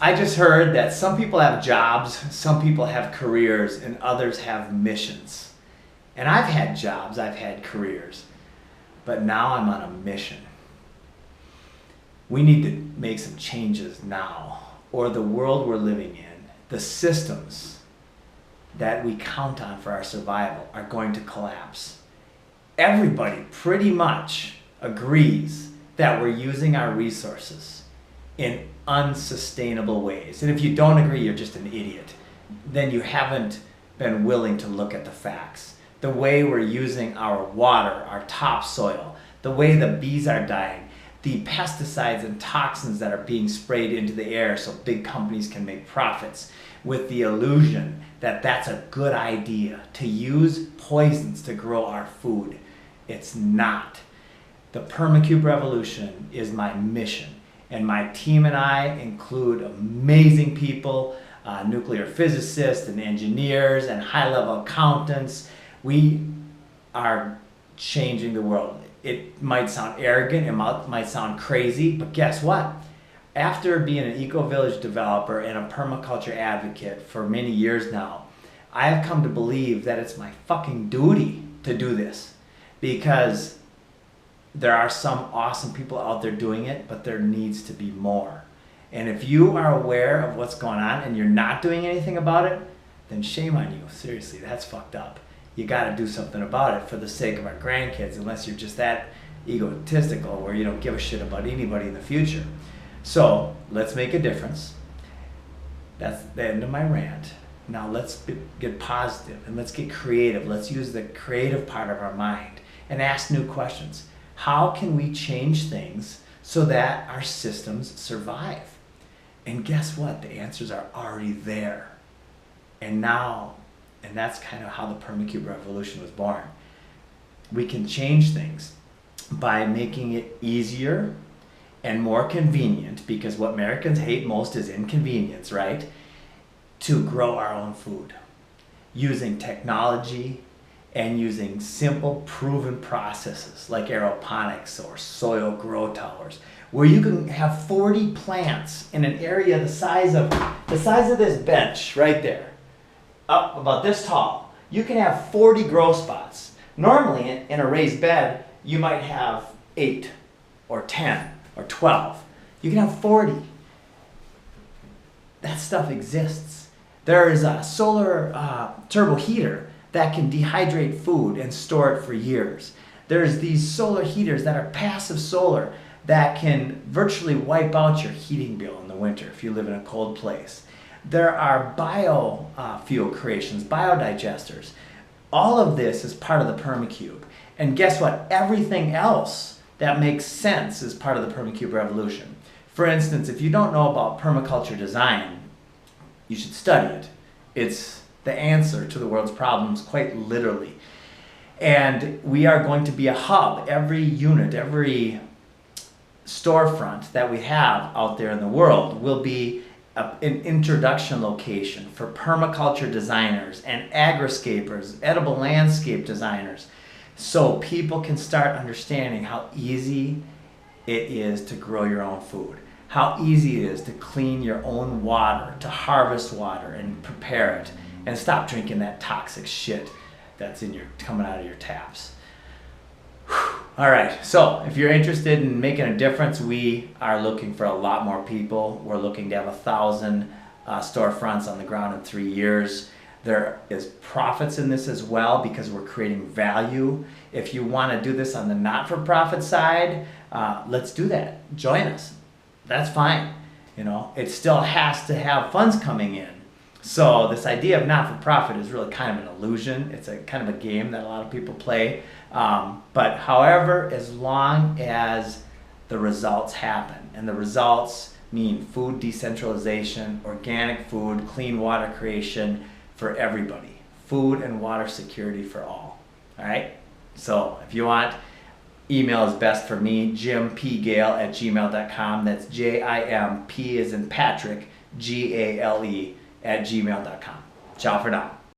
I just heard that some people have jobs, some people have careers, and others have missions. And I've had jobs, I've had careers, but now I'm on a mission. We need to make some changes now, or the world we're living in, the systems that we count on for our survival are going to collapse. Everybody pretty much agrees that we're using our resources in unsustainable ways. And if you don't agree, you're just an idiot. Then you haven't been willing to look at the facts. The way we're using our water, our topsoil, the way the bees are dying, the pesticides and toxins that are being sprayed into the air so big companies can make profits with the illusion that that's a good idea to use poisons to grow our food. It's not. The PermaCube revolution is my mission, and my team and I include amazing people, nuclear physicists and engineers and high-level accountants. We are changing the world. It might sound arrogant, it might sound crazy, but guess what? After being an eco-village developer and a permaculture advocate for many years now, I have come to believe that it's my fucking duty to do this, because there are some awesome people out there doing it, but there needs to be more. And if you are aware of what's going on and you're not doing anything about it, then shame on you. Seriously, that's fucked up. You got to do something about it for the sake of our grandkids, unless you're just that egotistical where you don't give a shit about anybody in the future. So let's make a difference. That's the end of my rant. Now let's get positive and let's get creative. Let's use the creative part of our mind and ask new questions. How can we change things so that our systems survive? And guess what? The answers are already there. And that's kind of how the PermaCube revolution was born. We can change things by making it easier and more convenient, because what Americans hate most is inconvenience, right? To grow our own food using technology and using simple proven processes like aeroponics or soil grow towers, where you can have 40 plants in an area the size of this bench right there, up about this tall. You can have 40 grow spots. Normally in a raised bed, you might have 8 or 10 or 12. You can have 40. That stuff exists. There is a solar turbo heater that can dehydrate food and store it for years. There's these solar heaters that are passive solar that can virtually wipe out your heating bill in the winter if you live in a cold place. There are biofuel creations, biodigesters. All of this is part of the PermaCube. And guess what? Everything else that makes sense is part of the PermaCube revolution. For instance, if you don't know about permaculture design, you should study it. It's the answer to the world's problems, quite literally. And we are going to be a hub. Every unit, every storefront that we have out there in the world will be an introduction location for permaculture designers and agriscapers, edible landscape designers, so people can start understanding how easy it is to grow your own food, how easy it is to clean your own water, to harvest water and prepare it, and stop drinking that toxic shit that's coming out of your taps. All right, so if you're interested in making a difference, we are looking for a lot more people. We're looking to have 1,000 storefronts on the ground in 3 years. There is profits in this as well, because we're creating value. If you want to do this on the not-for-profit side, let's do that. Join us. That's fine. You know, it still has to have funds coming in. So this idea of not-for-profit is really kind of an illusion. It's a kind of a game that a lot of people play. But however, as long as the results happen, and the results mean food decentralization, organic food, clean water creation for everybody, food and water security for all. All right? So if you want, email is best for me, jimpgale@gmail.com. That's JIMP as in Patrick, GALE @gmail.com. Ciao for now.